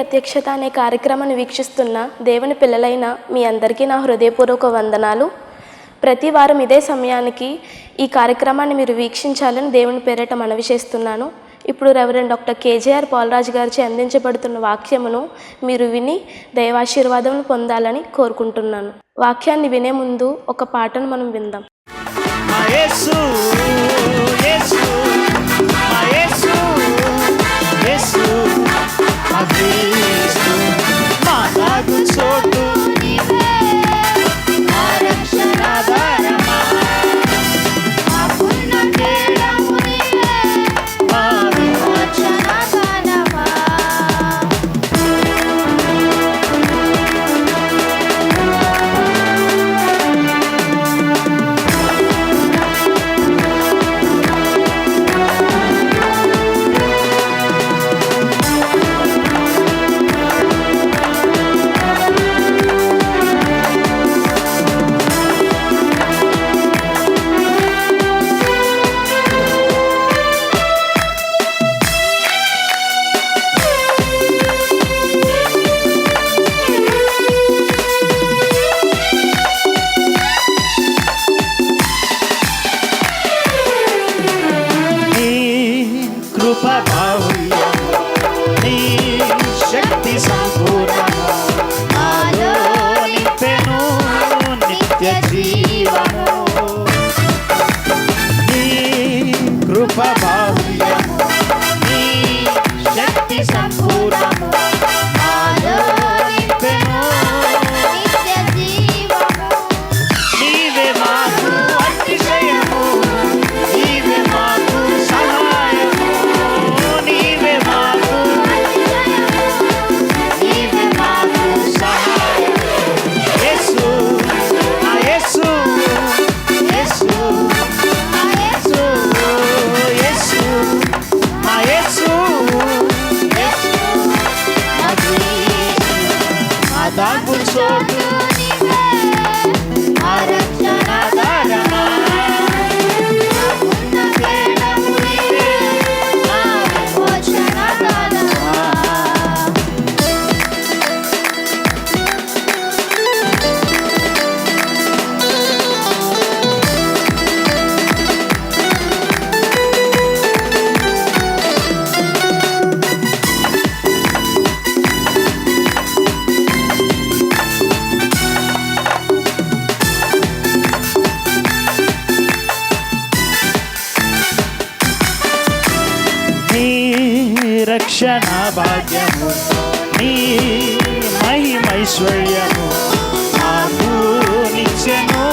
ప్రత్యక్షత అనే కార్యక్రమాన్ని వీక్షిస్తున్న దేవుని పిల్లలైన మీ అందరికీ నా హృదయపూర్వక వందనాలు. ప్రతి వారం ఇదే సమయానికి ఈ కార్యక్రమాన్ని మీరు వీక్షించాలని దేవుని పేరిట మనవి చేస్తున్నాను. ఇప్పుడు రెవరెండ్ డాక్టర్ కేజేఆర్ పాలరాజు గారిచే అందించబడుతున్న వాక్యమును మీరు విని దైవాశీర్వాదమును పొందాలని కోరుకుంటున్నాను. వాక్యాన్ని వినే ముందు ఒక పాటను మనం విందాం. రక్షణ భాగ్యము నీ మహిమైశ్వర్యము నాకు నిత్యము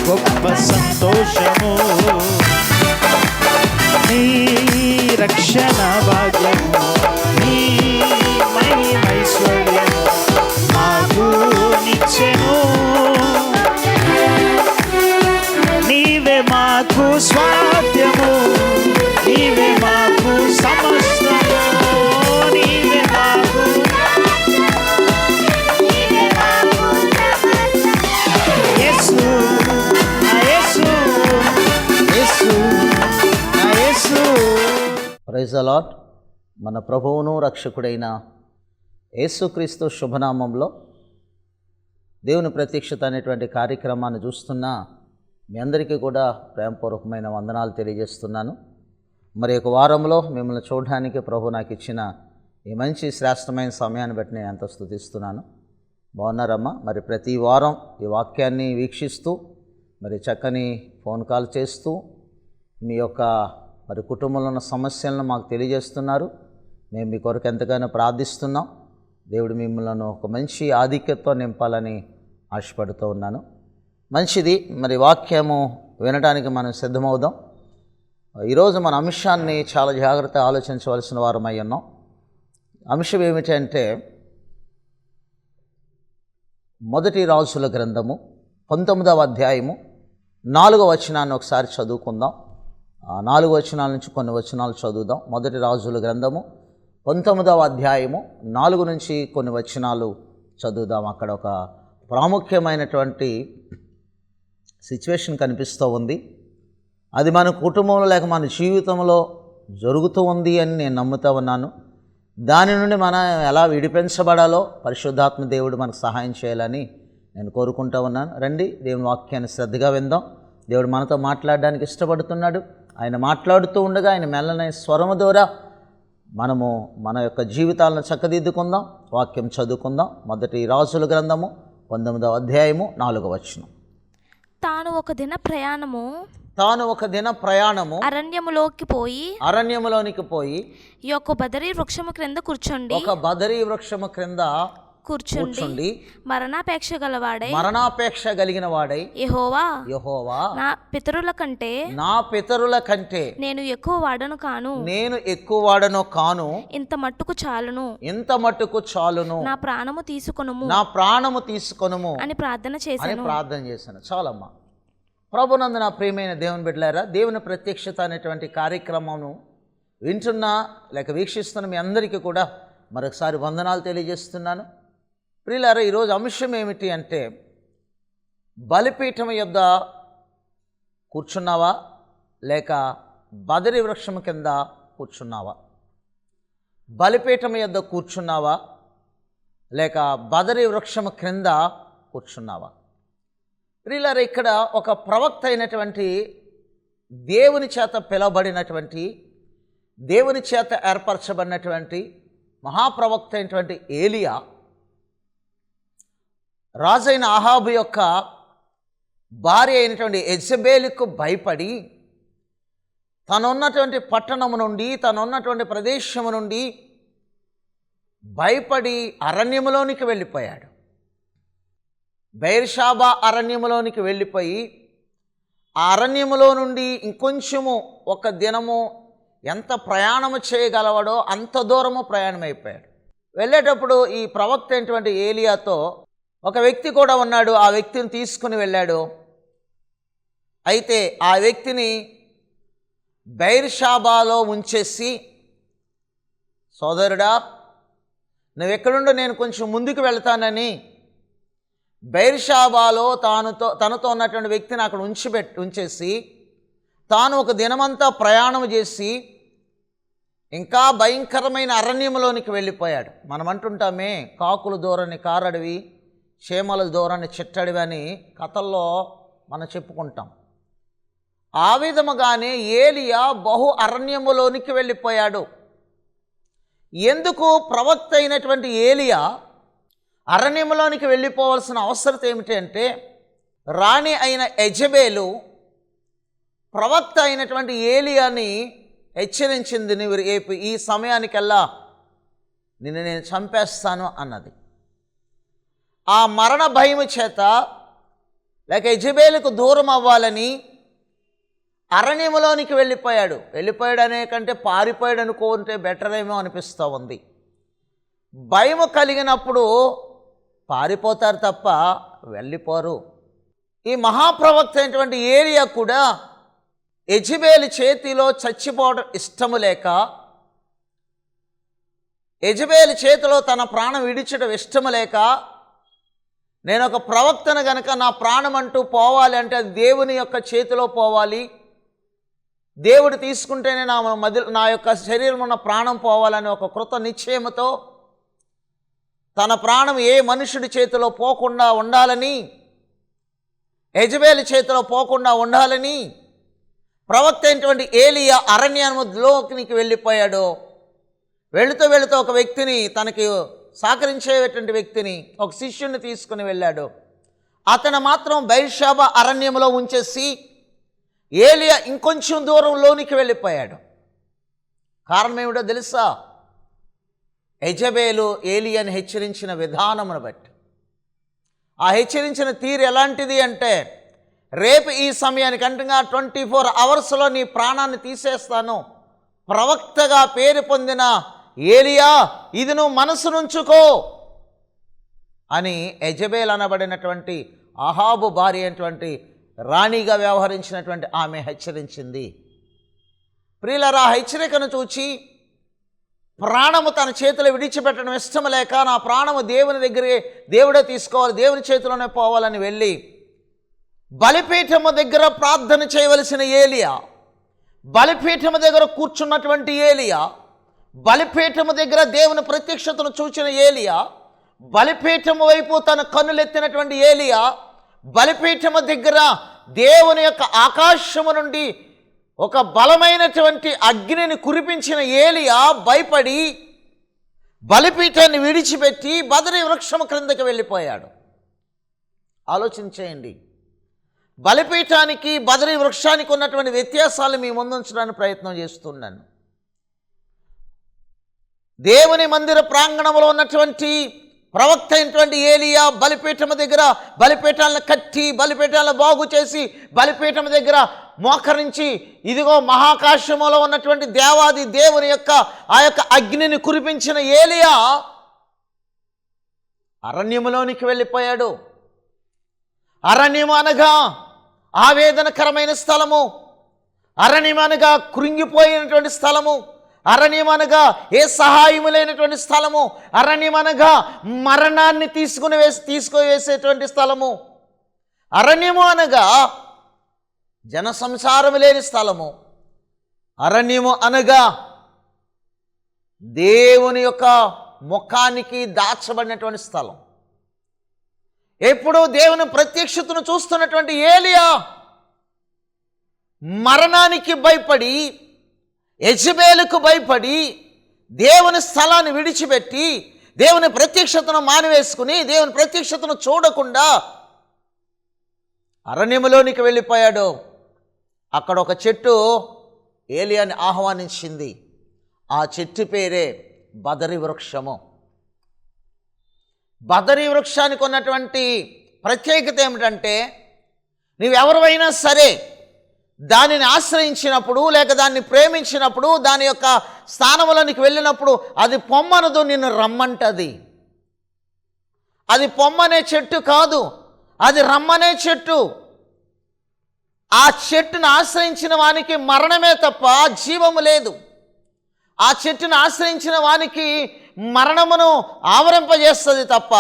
గొప్ప సంతోషము. నీ రక్షణ భాగ్యము నీ మహిమైశ్వర్యము నాకు నిత్యము. నీవే మాకు స్వాస్థ్యము, నీవే మాకు సమస్తము, నీవే మాకు యేసు నా యేసు యేసు నా యేసు. Praise the lord. మన ప్రభువును రక్షకుడైన యేసుక్రీస్తు శుభనామంలో దేవుని ప్రత్యక్షత అనేటువంటి కార్యక్రమాన్ని చూస్తున్న మీ అందరికీ కూడా ప్రేమపూర్వకమైన వందనాలు తెలియజేస్తున్నాను. మరి ఒక వారంలో మిమ్మల్ని చూడడానికి ప్రభు నాకు ఇచ్చిన ఈ మంచి శ్రేష్టమైన సమయాన్ని బట్టి నేను ఎంతో స్తుతిస్తున్నాను. బాగున్నారమ్మా? మరి ప్రతి వారం ఈ వాక్యాన్ని వీక్షిస్తూ మరి చక్కని ఫోన్ కాల్ చేస్తూ మీ యొక్క మరి కుటుంబంలో ఉన్న సమస్యలను మాకు తెలియజేస్తున్నారు. మేము మీ కొరకు ఎంతగానో ప్రార్థిస్తున్నాం. దేవుడు మిమ్మల్ని ఒక మంచి ఆధిక్యతతో నింపాలని ఆశపడుతూ ఉన్నాను. మంచిది. మరి వాక్యము వినడానికి మనం సిద్ధమవుదాం. ఈరోజు మన అంశాన్ని చాలా జాగ్రత్తగా ఆలోచించవలసిన వారమై ఉన్నాం. అంశం ఏమిటంటే మొదటి రాజుల గ్రంథము 19వ అధ్యాయము 4వ వచనాన్ని ఒకసారి చదువుకుందాం. 4 వచనాల నుంచి కొన్ని వచనాలు చదువుదాం. మొదటి రాజుల గ్రంథము 19వ అధ్యాయము 4 నుంచి కొన్ని వచనాలు చదువుదాం. అక్కడ ఒక ప్రాముఖ్యమైనటువంటి సిచ్యువేషన్ కనిపిస్తూ ఉంది. అది మన కుటుంబంలో లేక మన జీవితంలో జరుగుతూ ఉంది అని నేను నమ్ముతా ఉన్నాను. దాని నుండి మనం ఎలా విడిపించబడాలో పరిశుద్ధాత్మ దేవుడు మనకు సహాయం చేయాలని నేను కోరుకుంటూ ఉన్నాను. రండి దేవుని వాక్యాన్ని శ్రద్ధగా విందాం. దేవుడు మనతో మాట్లాడడానికి ఇష్టపడుతున్నాడు. ఆయన మాట్లాడుతూ ఉండగా ఆయన మెల్లనే స్వరము ద్వారా మనము మన యొక్క జీవితాలను చక్కదిద్దుకుందాం. వాక్యం చదువుకుందాం. మొదటి రాజుల గ్రంథము 19వ అధ్యాయము 4వ వచనం. తాను ఒక దిన ప్రయాణము అరణ్యములోనికి పోయి ఒక బదరీ వృక్షము క్రింద కూర్చుండి మరణాపేక్ష కలిగిన వాడై యెహోవా నా పితరుల కంటే నేను ఎక్కువ వాడను కాను ఇంత మట్టుకు చాలును నా ప్రాణము తీసుకొనుము అని ప్రార్థన చేశాను. చాలమ్మా. ప్రభునందు నా ప్రియమైన దేవుని బిడ్డలారా, దేవుని ప్రత్యక్షత అనేటువంటి కార్యక్రమము వింటున్నా లేక వీక్షిస్తున్న మీ అందరికీ కూడా మరొకసారి వందనాలు తెలియజేస్తున్నాను. ప్రియులారా, ఈరోజు అంశం ఏమిటి అంటే, బలిపీఠం యొద్ద కూర్చున్నావా లేక బదరి వృక్షం కింద కూర్చున్నావా? బలిపీఠం యొద్ద కూర్చున్నావా లేక బదరి వృక్షం క్రింద కూర్చున్నావా? ప్రియులారా, ఇక్కడ ఒక ప్రవక్త అయినటువంటి దేవుని చేత పిలవబడినటువంటి దేవుని చేత ఏర్పరచబడినటువంటి మహాప్రవక్త అయినటువంటి ఏలియా రాజైన అహాబు యొక్క భార్య అయినటువంటి యెజబెలుకు భయపడి తనున్నటువంటి పట్టణము నుండి తనున్నటువంటి ప్రదేశము నుండి భయపడి అరణ్యములోనికి వెళ్ళిపోయాడు. బెయేర్షెబా అరణ్యములోనికి వెళ్ళిపోయి ఆ అరణ్యములో నుండి ఇంకొంచెము ఒక దినము ఎంత ప్రయాణము చేయగలవాడో అంత దూరము ప్రయాణమైపోయాడు. వెళ్ళేటప్పుడు ఈ ప్రవక్త అయినటువంటి ఏలియాతో ఒక వ్యక్తి కూడా ఉన్నాడు. ఆ వ్యక్తిని తీసుకుని వెళ్ళాడు. అయితే ఆ వ్యక్తిని బెయేర్షెబాలో ఉంచేసి, సోదరుడా నువ్వెక్కడుండో నేను కొంచెం ముందుకు వెళ్తానని బెయేర్షెబాలో తనతో ఉన్నటువంటి వ్యక్తిని అక్కడ ఉంచేసి తాను ఒక దినమంతా ప్రయాణం చేసి ఇంకా భయంకరమైన అరణ్యంలోనికి వెళ్ళిపోయాడు. మనం అంటుంటామే, కాకులు దూరని కారడివి, చీమల దూరాన్ని చిట్టడివి అని కథల్లో మనం చెప్పుకుంటాం. ఆ విధముగానే ఏలియా బహు అరణ్యములోనికి వెళ్ళిపోయాడు. ఎందుకు ప్రవక్త అయినటువంటి ఏలియా అరణ్యములోనికి వెళ్ళిపోవాల్సిన అవసరం ఏమిటి అంటే, రాణి అయిన యెజబెలు ప్రవక్త అయినటువంటి ఏలియాని హెచ్చరించింది, నువ్వు రేపు ఈ సమయానికల్లా నిన్ను నేను చంపేస్తాను అన్నది. ఆ మరణ భయము చేత లేక యెజబెలుకు దూరం అవ్వాలని అరణ్యములోనికి వెళ్ళిపోయాడు అనే కంటే పారిపోయాడు అనుకుంటే బెటర్ ఏమో అనిపిస్తూ ఉంది. భయము కలిగినప్పుడు పారిపోతారు తప్ప వెళ్ళిపోరు. ఈ మహాప్రవక్త అయినటువంటి ఏలియా కూడా యెజబెలు చేతిలో చచ్చిపోవడం ఇష్టము లేక, యెజబెలు చేతిలో తన ప్రాణం విడిచడం ఇష్టము లేక, నేను ఒక ప్రవక్తను గనక నా ప్రాణం అంటూ పోవాలి అంటే అది దేవుని యొక్క చేతిలో పోవాలి, దేవుడు తీసుకుంటేనే నా యొక్క శరీరం ఉన్న ప్రాణం పోవాలని ఒక కృత నిశ్చయముతో తన ప్రాణం ఏ మనుషుడి చేతిలో పోకుండా ఉండాలని, యెజబెలు చేతిలో పోకుండా ఉండాలని ప్రవక్త అయినటువంటి ఏలియా అరణ్యంలోకి వెళ్ళిపోయాడు. వెళుతూ ఒక వ్యక్తిని, తనకి సహకరించేటువంటి వ్యక్తిని, ఒక శిష్యుని తీసుకుని వెళ్ళాడు. అతను మాత్రం బెయేర్షెబా అరణ్యంలో ఉంచేసి ఏలియా ఇంకొంచెం దూరంలోనికి వెళ్ళిపోయాడు. కారణం ఏమిటో తెలుసా? యెజబెలు ఏలియాని హెచ్చరించిన విధానమును బట్టి. ఆ హెచ్చరించిన తీరు ఎలాంటిది అంటే, రేపు ఈ సమయానికి అంటగా 24 అవర్స్లో నీ ప్రాణాన్ని తీసేస్తాను, ప్రవక్తగా పేరు పొందిన ఏలియా ఇది నువ్వు మనసు నుంచుకో అని యెజబెలు అనబడినటువంటి అహాబు భార్య అయినటువంటి రాణిగా వ్యవహరించినటువంటి ఆమె హెచ్చరించింది. ప్రియులారా, హెచ్చరికను చూచి ప్రాణము తన చేతిలో విడిచిపెట్టడం ఇష్టం లేక, నా ప్రాణము దేవుని దగ్గరే, దేవుడే తీసుకోవాలి, దేవుని చేతిలోనే పోవాలని వెళ్ళి బలిపీఠము దగ్గర ప్రార్థన చేయవలసిన ఏలియా, బలిపీఠము దగ్గర కూర్చున్నటువంటి ఏలియా బలిపీఠము దగ్గర దేవుని ప్రత్యక్షతను చూచిన ఏలియా, బలిపీఠము వైపు తన కన్నులెత్తినటువంటి ఏలియా, బలిపీఠము దగ్గర దేవుని యొక్క ఆకాశము నుండి ఒక బలమైనటువంటి అగ్నిని కురిపించిన ఏలియా భయపడి బలిపీఠాన్ని విడిచిపెట్టి బదరి వృక్షము క్రిందకి వెళ్ళిపోయాడు. ఆలోచించేయండి, బలిపీఠానికి బదరి వృక్షానికి ఉన్నటువంటి వ్యత్యాసాలు మీ ముందుంచడానికి ప్రయత్నం చేస్తున్నాను. దేవుని మందిర ప్రాంగణంలో ఉన్నటువంటి ప్రవక్త అయినటువంటి ఏలియా బలిపీఠము దగ్గర బలిపీఠాలను కట్టి, బలిపీఠాలను బాగు చేసి, బలిపీఠము దగ్గర మోకరించి, ఇదిగో మహాకాశములో ఉన్నటువంటి దేవాది దేవుని యొక్క ఆ యొక్క అగ్నిని కురిపించిన ఏలియా అరణ్యములోనికి వెళ్ళిపోయాడు. అరణ్యము అనగా ఆవేదనకరమైన స్థలము, అరణ్యం అనగా కృంగిపోయినటువంటి స్థలము, అరణ్యం అనగా ఏ సహాయము లేనటువంటి స్థలము, అరణ్యం అనగా మరణాన్ని తీసుకువేసేటువంటి స్థలము, అరణ్యము అనగా జన సంసారము లేని స్థలము, అరణ్యము అనగా దేవుని యొక్క ముఖానికి దాచబడినటువంటి స్థలం. ఎప్పుడు దేవుని ప్రత్యక్షతను చూస్తున్నటువంటి ఏలియా మరణానికి భయపడి, యెజబెలుకు భయపడి, దేవుని స్థలాన్ని విడిచిపెట్టి, దేవుని ప్రత్యక్షతను మానివేసుకుని, దేవుని ప్రత్యక్షతను చూడకుండా అరణ్యములోనికి వెళ్ళిపోయాడు. అక్కడ ఒక చెట్టు ఏలియాని ఆహ్వానించింది. ఆ చెట్టు పేరే బదరి వృక్షము. బదరి వృక్షానికి ఉన్నటువంటి ప్రత్యేకత ఏమిటంటే, నీవెవరైనా సరే దానిని ఆశ్రయించినప్పుడు, లేక దాన్ని ప్రేమించినప్పుడు, దాని యొక్క స్థానంలోనికి వెళ్ళినప్పుడు అది పొమ్మనదు, నిన్ను రమ్మంటది. అది పొమ్మనే చెట్టు కాదు, అది రమ్మనే చెట్టు. ఆ చెట్టును ఆశ్రయించిన వానికి మరణమే తప్ప జీవము లేదు. ఆ చెట్టును ఆశ్రయించిన వానికి మరణమును ఆవరింపజేస్తుంది తప్ప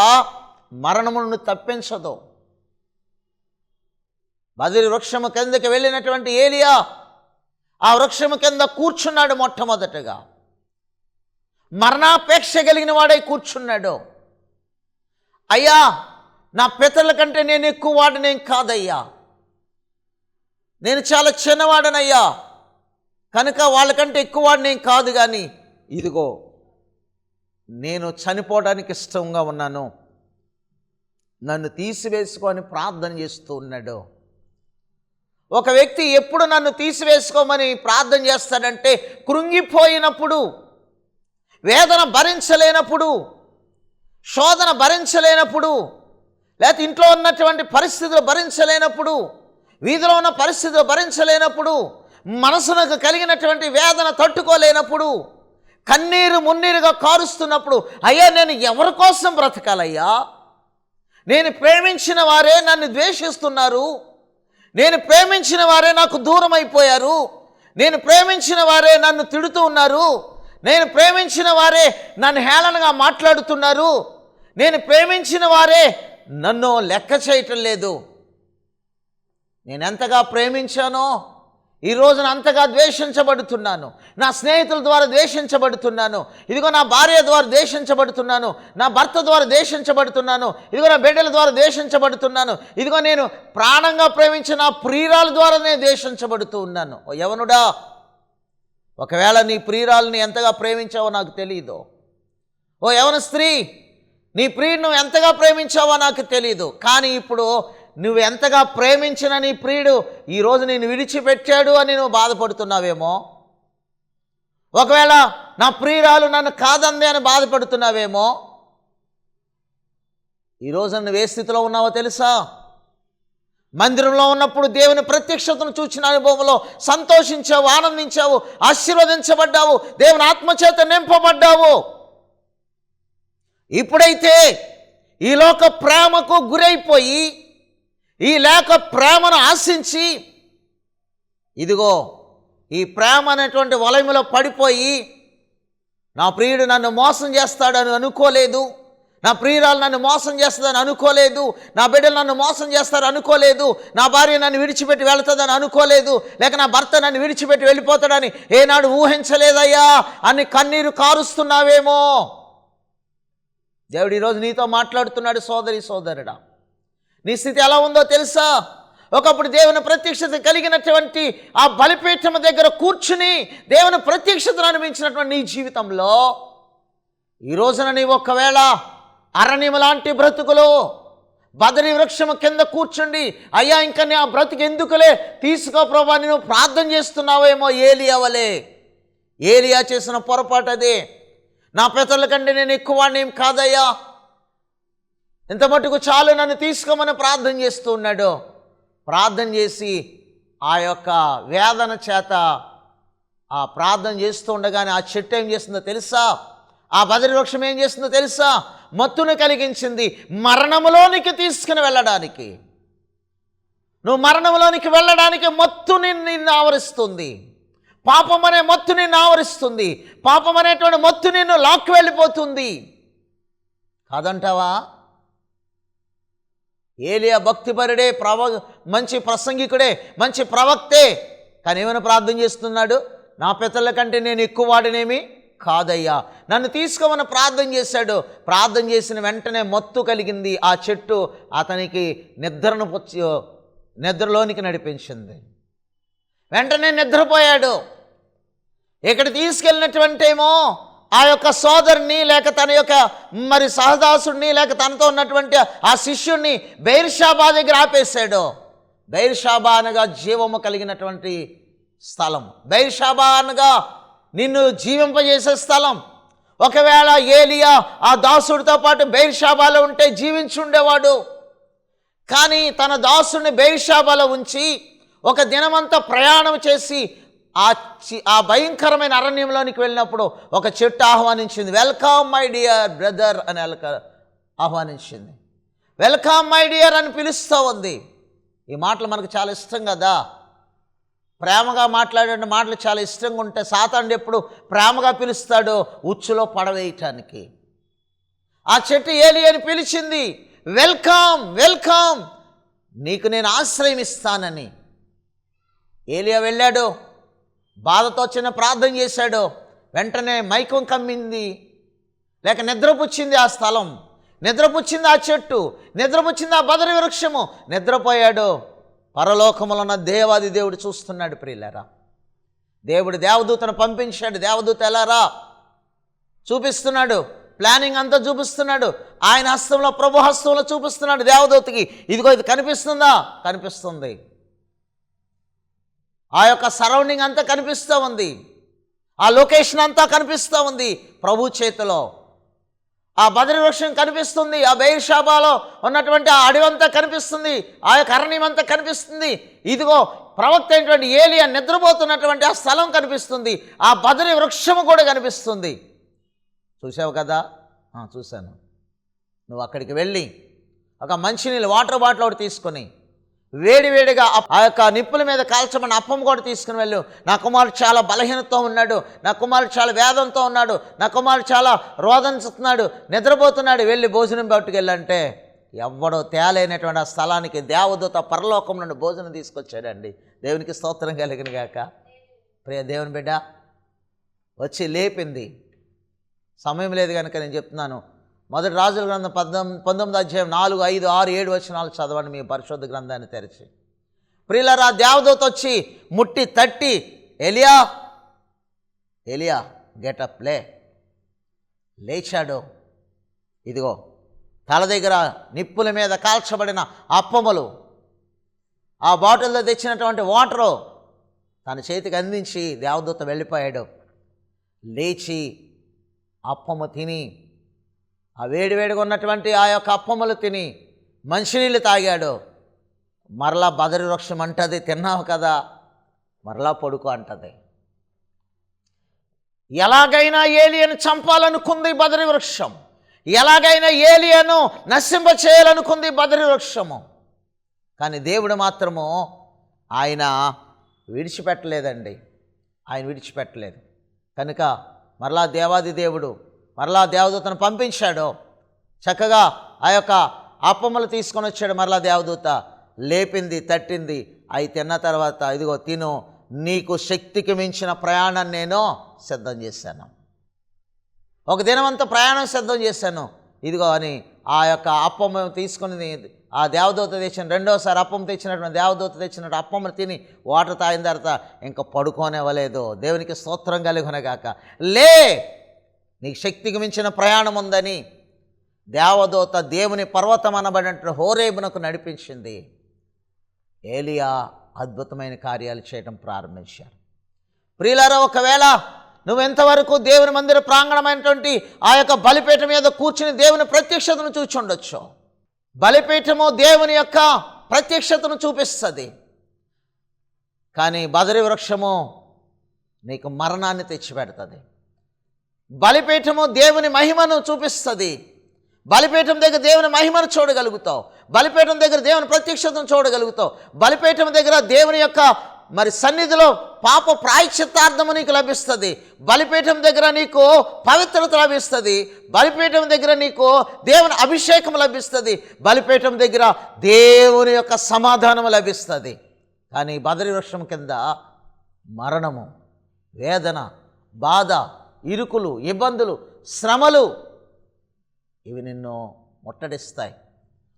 మరణమును తప్పించదు. బదరి వృక్షము కిందకి వెళ్ళినటువంటి ఏలియా ఆ వృక్షము కింద కూర్చున్నాడు. మొట్టమొదటగా మరణాపేక్ష కలిగిన వాడై కూర్చున్నాడు. అయ్యా, నా పితరుల కంటే నేను ఎక్కువ వాడినేం కాదయ్యా, నేను చాలా చిన్నవాడనయ్యా, కనుక వాళ్ళకంటే ఎక్కువ వాడినేం కాదు, కానీ ఇదిగో నేను చనిపోవడానికి ఇష్టంగా ఉన్నాను, నన్ను తీసివేసుకొని ప్రార్థన చేస్తూ ఉన్నాడు. ఒక వ్యక్తి ఎప్పుడు నన్ను తీసివేసుకోమని ప్రార్థన చేస్తాడంటే, కృంగిపోయినప్పుడు, వేదన భరించలేనప్పుడు, శోధన భరించలేనప్పుడు, లేకపోతే ఇంట్లో ఉన్నటువంటి పరిస్థితులు భరించలేనప్పుడు, వీధిలో ఉన్న పరిస్థితులు భరించలేనప్పుడు, మనసునకు కలిగినటువంటి వేదన తట్టుకోలేనప్పుడు, కన్నీరు మున్నీరుగా కారుస్తున్నప్పుడు, అయ్యా నేను ఎవరి కోసం బ్రతకాలయ్యా, నేను ప్రేమించిన వారే నన్ను ద్వేషిస్తున్నారు, నేను ప్రేమించిన వారే నాకు దూరం అయిపోయారు, నేను ప్రేమించిన వారే నన్ను తిడుతూ ఉన్నారు, నేను ప్రేమించిన వారే నన్ను హేళనగా మాట్లాడుతున్నారు, నేను ప్రేమించిన వారే నన్ను లెక్క చేయటం లేదు, నేను ఎంతగా ప్రేమించానో ఈ రోజున అంతగా ద్వేషించబడుతున్నాను, నా స్నేహితుల ద్వారా ద్వేషించబడుతున్నాను, ఇదిగో నా భార్య ద్వారా ద్వేషించబడుతున్నాను, నా భర్త ద్వారా ద్వేషించబడుతున్నాను, ఇదిగో నా బిడ్డల ద్వారా ద్వేషించబడుతున్నాను, ఇదిగో నేను ప్రాణంగా ప్రేమించిన నా ప్రియురాల ద్వారానే ద్వేషించబడుతూ ఉన్నాను. ఓ యవనుడా, ఒకవేళ నీ ప్రియురాలని ఎంతగా ప్రేమించావో నాకు తెలియదు. ఓ యవన స్త్రీ, నీ ప్రియుడు నువ్వు ఎంతగా ప్రేమించావో నాకు తెలియదు. కానీ ఇప్పుడు నువ్వు ఎంతగా ప్రేమించిన నీ ప్రియుడు ఈరోజు నేను విడిచిపెట్టాడు అని నువ్వు బాధపడుతున్నావేమో, ఒకవేళ నా ప్రియురాలు నన్ను కాదంది అని బాధపడుతున్నావేమో. ఈరోజు నువ్వు ఏ స్థితిలో ఉన్నావో తెలుసా? మందిరంలో ఉన్నప్పుడు దేవుని ప్రత్యక్షతను చూచిన అనుభవంలో సంతోషించావు, ఆనందించావు, ఆశీర్వదించబడ్డావు, దేవుని ఆత్మచేత నింపబడ్డావు. ఇప్పుడైతే ఈ లోక ప్రేమకు గురైపోయి, ఈ లేక ప్రేమను ఆశించి, ఇదిగో ఈ ప్రేమ అనేటువంటి వలయములో పడిపోయి, నా ప్రియుడు నన్ను మోసం చేస్తాడని అనుకోలేదు, నా ప్రియురాలు నన్ను మోసం చేస్తుందని అనుకోలేదు, నా బిడ్డలు నన్ను మోసం చేస్తారు అనుకోలేదు, నా భార్య నన్ను విడిచిపెట్టి వెళుతుందని అనుకోలేదు, లేక నా భర్త నన్ను విడిచిపెట్టి వెళ్ళిపోతాడని ఏనాడు ఊహించలేదయ్యా అని కన్నీరు కారుస్తున్నావేమో. దేవుడు ఈరోజు నీతో మాట్లాడుతున్నాడు సోదరి సోదరుడా. నీ స్థితి ఎలా ఉందో తెలుసా? ఒకప్పుడు దేవుని ప్రత్యక్షత కలిగినటువంటి ఆ బలిపీఠం దగ్గర కూర్చుని దేవుని ప్రత్యక్షతను అనుభవించినటువంటి నీ జీవితంలో ఈ రోజున నీవు ఒకవేళ అరణ్యము లాంటి బ్రతుకులో బదరి వృక్షము కింద కూర్చుండి అయ్యా ఇంకా నీ ఆ బ్రతుకు ఎందుకులే, తీసుకో ప్రభా, నేను ప్రార్థన చేస్తున్నావేమో ఏలియా వలే. ఏలియా చేసిన పొరపాటు అదే. నా పితరుల కంటే నేను ఎక్కువ వాడిని ఏం కాదయ్యా, ఇంత మటుకు చాలు, నన్ను తీసుకోమని ప్రార్థన చేస్తూ ఉన్నాడు. ప్రార్థన చేసి ఆ యొక్క వేదన చేత ఆ ప్రార్థన చేస్తూ ఉండగానే ఆ చెట్టు ఏం చేస్తుందో తెలుసా? ఆ బదరి వృక్షం ఏం చేస్తుందో తెలుసా? మత్తును కలిగించింది. మరణములోనికి తీసుకుని వెళ్ళడానికి, నువ్వు మరణంలోనికి వెళ్ళడానికి మత్తుని నిన్ను ఆవరిస్తుంది. పాపం అనే మత్తు నిన్ను ఆవరిస్తుంది. పాపం అనేటువంటి మత్తు నిన్ను లాక్కి వెళ్ళిపోతుంది. కాదంటావా? ఏలియా భక్తిపరుడే, మంచి ప్రసంగికుడే, మంచి ప్రవక్తే. కానీ ఏమైనా ప్రార్థన చేస్తున్నాడు? నా పితరుల కంటే నేను ఎక్కువ వాడినేమి కాదయ్యా, నన్ను తీసుకోమని ప్రార్థన చేశాడు. ప్రార్థన చేసిన వెంటనే మత్తు కలిగింది. ఆ చెట్టు అతనికి నిద్రలోనికి నడిపించింది. వెంటనే నిద్రపోయాడు. ఇక్కడ తీసుకెళ్ళినటువంటి ఏమో ఆ యొక్క సోదరుని, లేక తన యొక్క మరి సహదాసుడిని, లేక తనతో ఉన్నటువంటి ఆ శిష్యుడిని బెయిర్షాబా దగ్గర ఆపేశాడు. బెయిర్షాబా అనగా జీవము కలిగినటువంటి స్థలం. బెయిర్షాబా అనగా నిన్ను జీవింపజేసే స్థలం. ఒకవేళ ఏలియా ఆ దాసుడితో పాటు బెయిర్షాబాలో ఉంటే జీవించి ఉండేవాడు. కానీ తన దాసుడిని బెయిర్షాబాలో ఉంచి ఒక దినమంతా ప్రయాణం చేసి ఆ భయంకరమైన అరణ్యంలోనికి వెళ్ళినప్పుడు ఒక చెట్టు ఆహ్వానించింది. వెల్కమ్ మై డియర్ బ్రదర్ అని ఆహ్వానించింది. వెల్కమ్ మై డియర్ అని పిలుస్తూ ఉంది. ఈ మాటలు మనకు చాలా ఇష్టం కదా. ప్రేమగా మాట్లాడే మాటలు చాలా ఇష్టంగా ఉంటే సాతానుడు ఎప్పుడు ప్రేమగా పిలుస్తాడో ఉచ్చులో పడవేయటానికి. ఆ చెట్టు ఏలియాని పిలిచింది, వెల్కమ్ వెల్కమ్, నీకు నేను ఆశ్రయం ఇస్తానని. ఏలియా వెళ్ళాడు, బాధతో చిన్న ప్రార్థన చేశాడు. వెంటనే మైకం కమ్మింది, లేక నిద్రపుచ్చింది ఆ స్థలం, నిద్రపుచ్చింది ఆ చెట్టు, నిద్రపుచ్చింది ఆ బదరి వృక్షము. నిద్రపోయాడు. పరలోకములో ఉన్న దేవాది దేవుడు చూస్తున్నాడు. ప్రియులారా, దేవుడు దేవదూతను పంపించాడు. దేవదూత ఎలారా చూపిస్తున్నాడు, ప్లానింగ్ అంతా చూపిస్తున్నాడు. ఆయన హస్తంలో, ప్రభు హస్తంలో చూపిస్తున్నాడు దేవదూతకి. ఇదిగో ఇది కనిపిస్తుందా? కనిపిస్తుంది. ఆ యొక్క సరౌండింగ్ అంతా కనిపిస్తూ ఉంది. ఆ లొకేషన్ అంతా కనిపిస్తూ ఉంది ప్రభు చేతిలో. ఆ బదరి వృక్షం కనిపిస్తుంది. ఆ బెయిర్షాబాలో ఉన్నటువంటి ఆ అడవంతా కనిపిస్తుంది. ఆ యొక్క అరణ్యం అంతా కనిపిస్తుంది. ఇదిగో ప్రవక్త అయినటువంటి ఏలియా నిద్రపోతున్నటువంటి ఆ స్థలం కనిపిస్తుంది. ఆ బదరి వృక్షము కూడా కనిపిస్తుంది. చూసావు కదా? చూశాను. నువ్వు అక్కడికి వెళ్ళి ఒక మంచినీళ్ళు వాటర్ బాటిల్ ఒకటి తీసుకొని వేడివేడిగా ఆ యొక్క నిప్పుల మీద కాల్చమని అప్పం కూడా తీసుకుని వెళ్ళు. నా కుమారుడు చాలా బలహీనతో ఉన్నాడు, నా కుమారుడు చాలా వేదంతో ఉన్నాడు, నా కుమారుడు చాలా రోదనిస్తున్నాడు, నిద్రపోతున్నాడు, వెళ్ళి భోజనం పట్టుకెళ్ళంటే ఎవ్వడో తేలైనటువంటి ఆ స్థలానికి దేవదూత పరలోకం నుండి భోజనం తీసుకొచ్చాడండి. దేవునికి స్తోత్రం కలిగిన గాక. ప్రియ దేవుని బిడ్డ వచ్చి లేపింది. సమయం లేదు కనుక నేను చెప్తున్నాను. మొదటి రాజుల గ్రంథం 19వ అధ్యాయం 4, 5, 6, 7 వచనాలు చదవండి మీ పరిశుద్ధ గ్రంథాన్ని తెరిచి. ప్రియులారా, దేవదూత వచ్చి ముట్టి తట్టి, ఎలియా ఎలియా గెటప్, లేచాడు. ఇదిగో తల దగ్గర నిప్పుల మీద కాల్చబడిన అప్పములు, ఆ బాటిల్లో తెచ్చినటువంటి వాటరు తన చేతికి అందించి దేవదూత వెళ్ళిపోయాడు. లేచి అప్పము తిని, ఆ వేడివేడిగా ఉన్నటువంటి ఆ యొక్క అప్పములు తిని మంచినీళ్ళు తాగాడు. మరలా బదరి వృక్షం అంటది, తిన్నావు కదా మరలా పడుకో అంటది. ఎలాగైనా ఏలియాను చంపాలనుకుంది బదరి వృక్షం, ఎలాగైనా ఏలియాను నశింప చేయాలనుకుంది బదరి వృక్షము. కానీ దేవుడు మాత్రము ఆయన విడిచిపెట్టలేదండి. ఆయన విడిచిపెట్టలేదు కనుక మరలా దేవాది దేవుడు మరలా దేవదూతను పంపించాడు. చక్కగా ఆ యొక్క అప్పములు తీసుకొని వచ్చాడు. మరలా దేవదూత లేపింది, తట్టింది. అవి తిన్న తర్వాత ఇదిగో తిను, నీకు శక్తికి మించిన ప్రయాణం నేను సిద్ధం చేశాను. ఒక దినమంతా ప్రయాణం సిద్ధం చేశాను ఇదిగో అని ఆ యొక్క అప్పం తీసుకుని ఆ దేవదూత తెచ్చిన రెండోసారి అప్పం తెచ్చినటువంటి దేవదూత తెచ్చినట్టు అప్పములు తిని వాటర్ తాగిన తర్వాత ఇంకా పడుకోనివ్వలేదు. దేవునికి స్తోత్రం కలుగునగాక. లే, నీకు శక్తికి మించిన ప్రయాణం ఉందని దేవదూత దేవుని పర్వతం అనబడినట్టు హోరేబునకు నడిపించింది. ఏలియా అద్భుతమైన కార్యాలు చేయడం ప్రారంభించారు. ప్రియులారా, ఒకవేళ నువ్వెంతవరకు దేవుని మందిర ప్రాంగణమైనటువంటి ఆ యొక్క బలిపీఠం మీద కూర్చుని దేవుని ప్రత్యక్షతను చూచుండొచ్చు. బలిపీఠము దేవుని యొక్క ప్రత్యక్షతను చూపిస్తుంది, కానీ బదరి వృక్షము నీకు మరణాన్ని తెచ్చిపెడుతుంది. బలిపీఠము దేవుని మహిమను చూపిస్తుంది. బలిపీఠం దగ్గర దేవుని మహిమను చూడగలుగుతావు. బలిపీఠం దగ్గర దేవుని ప్రత్యక్షతను చూడగలుగుతావు. బలిపీఠం దగ్గర దేవుని యొక్క సన్నిధిలో పాప ప్రాయశ్చిత్తార్థము నీకు లభిస్తుంది. బలిపీఠం దగ్గర నీకు పవిత్రత లభిస్తుంది. బలిపీఠం దగ్గర నీకు దేవుని అభిషేకం లభిస్తుంది. బలిపీఠం దగ్గర దేవుని యొక్క సమాధానం లభిస్తుంది. కానీ బదరి వృక్షం కింద మరణము, వేదన, బాధ, ఇరుకులు, ఇబ్బందులు, శ్రమలు ఇవి నిన్ను ముట్టడిస్తాయి.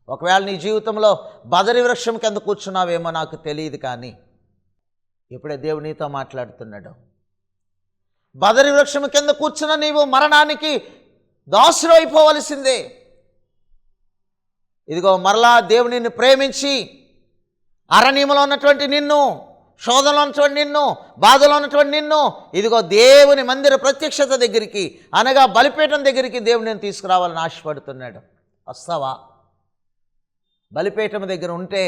ఒకవేళ నీ జీవితంలో బదరి వృక్షం కింద కూర్చున్నావేమో నాకు తెలియదు, కానీ ఇప్పుడే దేవుడు నీతో మాట్లాడుతున్నాడు. బదరి వృక్షం కింద కూర్చున్న నీవు మరణానికి దాసుడు అయిపోవలసిందే. ఇదిగో మరలా దేవుడు నిన్ను ప్రేమించి అరణ్యంలో ఉన్నటువంటి నిన్ను, శోధనలో ఉన్నటువంటి నిన్ను, బాధలో ఉన్నటువంటి నిన్ను ఇదిగో దేవుని మందిర ప్రత్యక్షత దగ్గరికి అనగా బలిపీఠం దగ్గరికి దేవుడు నేను తీసుకురావాలని ఆశపడుతున్నాడు. వస్తావా? బలిపీఠం దగ్గర ఉంటే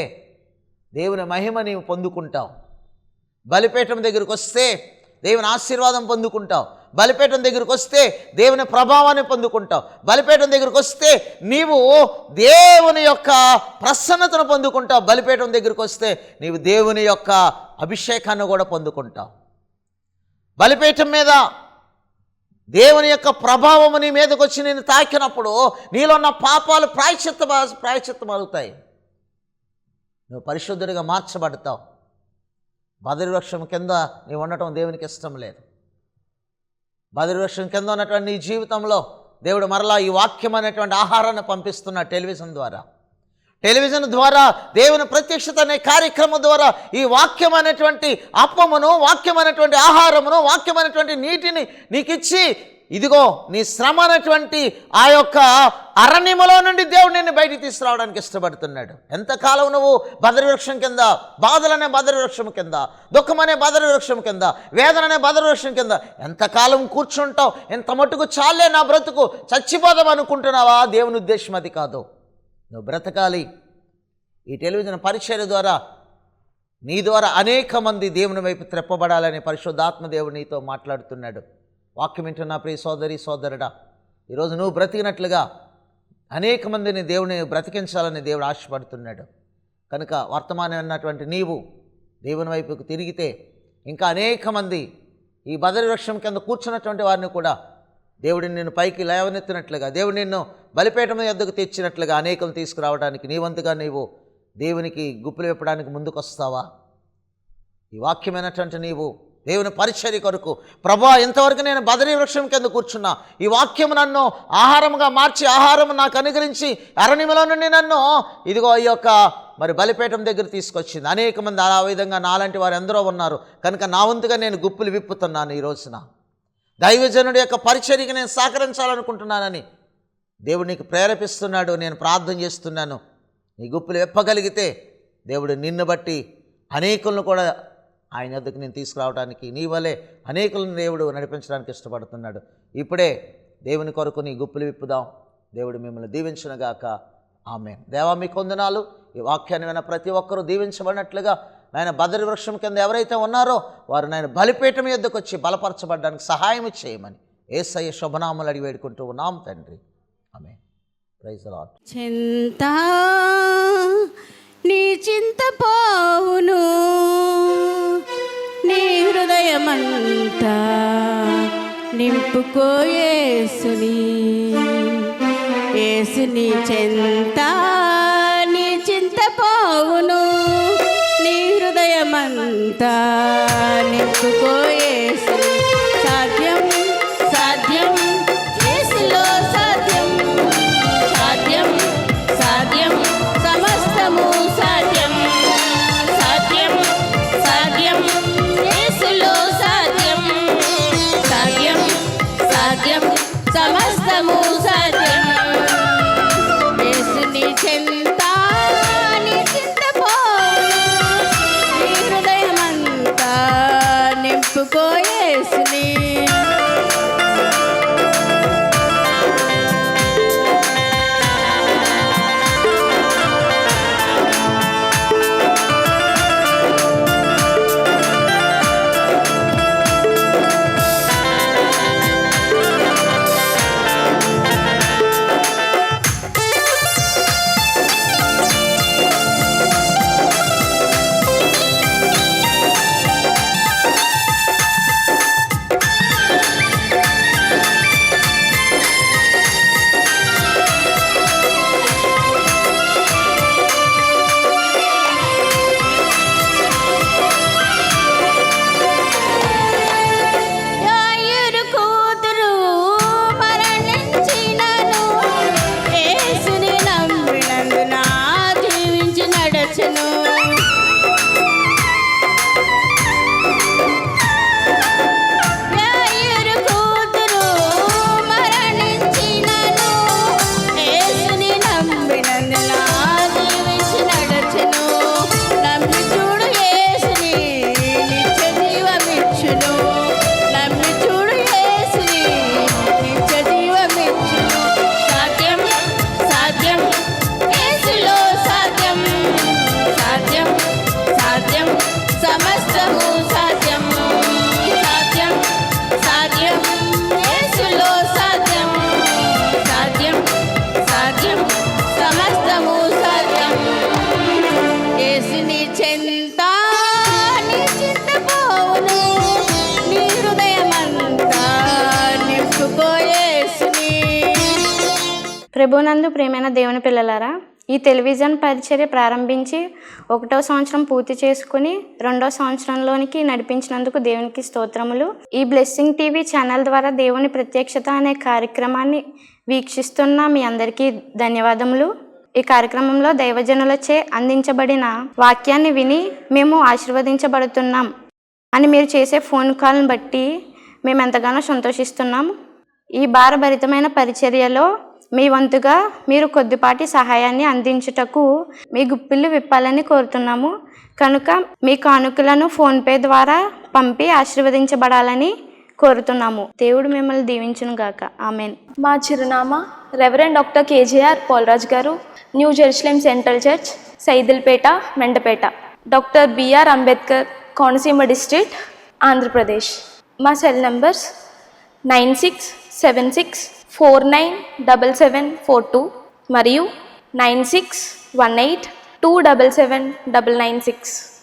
దేవుని మహిమ నీవు పొందుకుంటావు. బలిపీఠం దగ్గరికి వస్తే దేవుని ఆశీర్వాదం పొందుకుంటావు. బలిపీఠం దగ్గరికి వస్తే దేవుని ప్రభావాన్ని పొందుకుంటావు. బలిపీఠం దగ్గరికి వస్తే నీవు దేవుని యొక్క ప్రసన్నతను పొందుకుంటావు. బలిపీఠం దగ్గరికి వస్తే నీవు దేవుని యొక్క అభిషేకాన్ని కూడా పొందుకుంటావు. బలిపీఠం మీద దేవుని యొక్క ప్రభావము నీ మీదకి వచ్చి నేను తాకినప్పుడు నీలో ఉన్న పాపాలు ప్రాయశ్చిత్తం అవుతాయి. నువ్వు పరిశుద్ధుడిగా మార్చబడతావు. బదరి వృక్షం కింద నీవు ఉండటం దేవునికి ఇష్టం లేదు. బదరి వృక్షం కింద ఉన్నటువంటి నీ జీవితంలో దేవుడు మరలా ఈ వాక్యం అనేటువంటి ఆహారాన్ని పంపిస్తున్నాడు. టెలివిజన్ ద్వారా దేవుని ప్రత్యక్షత అనే కార్యక్రమం ద్వారా ఈ వాక్యం అనేటువంటి అప్పమును, వాక్యం అనేటువంటి ఆహారమును, వాక్యం అనేటువంటి నీటిని నీకు ఇచ్చి ఇదిగో నీ శ్రమ అనేటువంటి ఆ యొక్క అరణ్యములో నుండి దేవుడు నిన్ను బయటికి తీసుకురావడానికి ఇష్టపడుతున్నాడు. ఎంతకాలం నువ్వు బదరి వృక్షం కింద, బాధలనే బదరి వృక్షం కింద, దుఃఖమనే బదరి వృక్షం కింద, వేదననే బదరి వృక్షం కింద ఎంతకాలం కూర్చుంటావు? ఎంత మట్టుకు చాలే నా బ్రతుకు, చచ్చిపోదాం అనుకుంటున్నావా? దేవుని ఉద్దేశం అది కాదు. నువ్వు బ్రతకాలి. ఈ టెలివిజన్ పరిచర్య ద్వారా నీ ద్వారా అనేక మంది దేవుని వైపు త్రెప్పబడాలని పరిశుద్ధాత్మ దేవుడు నీతో మాట్లాడుతున్నాడు. వాక్యం వింటున్న ప్రియ సోదరి సోదరుడా, ఈరోజు నువ్వు బ్రతికినట్లుగా అనేక మందిని దేవుని బ్రతికించాలని దేవుడు ఆశపడుతున్నాడు. కనుక వర్తమానం ఉన్నటువంటి నీవు దేవుని వైపుకు తిరిగితే ఇంకా అనేక మంది ఈ బదరి వృక్షం కింద కూర్చున్నటువంటి వారిని కూడా దేవుడిని నిన్ను పైకి లేవనెత్తినట్లుగా, దేవుడు నిన్ను బలిపీఠం యొద్దకు తెచ్చినట్లుగా అనేకలు తీసుకురావడానికి నీ వంతుగా నీవు దేవునికి గుప్పులు విప్పడానికి ముందుకొస్తావా? ఈ వాక్యమైనటువంటి నీవు దేవుని పరిచర్య కొరకు, ప్రభువా ఇంతవరకు నేను బదరి వృక్షం కింద కూర్చున్నా, ఈ వాక్యం నన్ను ఆహారముగా మార్చి, ఆహారం నాకు అనుగ్రహించి అరణ్యములో నుండి నన్ను ఇదిగో ఈ యొక్క బలిపీఠం దగ్గర తీసుకొచ్చింది. అనేక మంది ఆ విధంగా నాలాంటి వారు ఎందరో ఉన్నారు. కనుక నా వంతుగా నేను గుప్పులు విప్పుతున్నాను. ఈ రోజున దైవజనుడి యొక్క పరిచర్యకి నేను సహకరించాలనుకుంటున్నానని దేవుడు నీకు ప్రేరేపిస్తున్నాడు. నేను ప్రార్థన చేస్తున్నాను. నీ గుప్పులు విప్పగలిగితే దేవుడు నిన్ను బట్టి అనేకులను కూడా ఆయన వద్దకు నేను తీసుకురావడానికి, నీ వలె అనేకులను దేవుడు నడిపించడానికి ఇష్టపడుతున్నాడు. ఇప్పుడే దేవుని కొరకు నీ గుప్పులు విప్పుదాం. దేవుడు మిమ్మల్ని దీవించునుగాక. ఆమేన్. దేవా మీకు వందనాలు. ఈ వాక్యాన్ని విన్న ప్రతి ఒక్కరూ దీవించబడినట్లుగా నాయన బదరి వృక్షం కింద ఎవరైతే ఉన్నారో వారు నాయన బలిపీఠం యొద్దకు వచ్చి బలపరచబడడానికి సహాయం చేయమని యేసయ్య శుభనామములు అడిగి వేడుకుంటూ ఉన్నాం తండ్రి. ఆమేన్. Praise the Lord. చింతా నీ చింత పోవును, నీ హృదయమంతా నింపుకో యేసుని, యేసు నీ చెంత నీ చింత పోవును నీ హృదయమంతా నింపుకో యేసు సాధ్యం సాధ్యం యేసులో సాధ్యం సాధ్యం సాధ్యం సమస్తము సాధ్యం సాధ్యం సాధ్యం యేసులో సాధ్యం సాధ్యం సాధ్యం సమస్తము సాధ్యం యేసు నీ చెంత నీ చింత పోవును నీ హృదయమంతా నింపుకో యేసుని యాయిరు కూతురు మరణించినను యేసుని నమ్మినందున జీవించి నడచెను యాయిరు కూతురు మరణించినను యేసుని నమ్మినందున జీవించి నడచెను నమ్మి చూడు యేసుని నిత్య జీవమిచ్చును నమ్మి చూడు యేసుని నిత్య జీవమిచ్చును సాధ్యం సాధ్యం యేసులో సాధ్యం సాధ్యం సాధ్యం సమస్తము సాధ్యం సాధ్యం సాధ్యం యేసులో సాధ్యం సాధ్యం సాధ్యం సమస్తము సాధ్యం యేసుని చెంత నీ చింత పోవును నీ హృదయమంతా నింపుకో యేసుని. ప్రభునందు ప్రియమైన దేవుని పిల్లలారా, ఈ టెలివిజన్ పరిచర్య ప్రారంభించి 1వ సంవత్సరం పూర్తి చేసుకుని 2వ సంవత్సరంలోనికి నడిపించినందుకు దేవునికి స్తోత్రములు. ఈ బ్లెస్సింగ్ టీవీ ఛానల్ ద్వారా దేవుని ప్రత్యక్షత అనే కార్యక్రమాన్ని వీక్షిస్తున్న మీ అందరికీ ధన్యవాదములు. ఈ కార్యక్రమంలో దైవజనులచే అందించబడిన వాక్యాన్ని విని మేము ఆశీర్వదించబడుతున్నాం అని మీరు చేసే ఫోన్ కాల్ని బట్టి మేము ఎంతగానో సంతోషిస్తున్నాం. ఈ భారభరితమైన పరిచర్యలో మీ వంతుగా మీరు కొద్దిపాటి సహాయాన్ని అందించుటకు మీ గుప్పిళ్ళు విప్పాలని కోరుతున్నాము. కనుక మీ కానుకలను ఫోన్పే ద్వారా పంపి ఆశీర్వదించబడాలని కోరుతున్నాము. దేవుడు మిమ్మల్ని దీవించును గాక. ఆమెన్. మా చిరునామా reverend doctor KJR Polaraj garu, new Jerusalem central church, Saidilpeta, Mendapeta, doctor BR Ambedkar, Konaseema district, Andhra Pradesh. మా సెల్ నంబర్స్ 9676497742 మరియు 9618277996.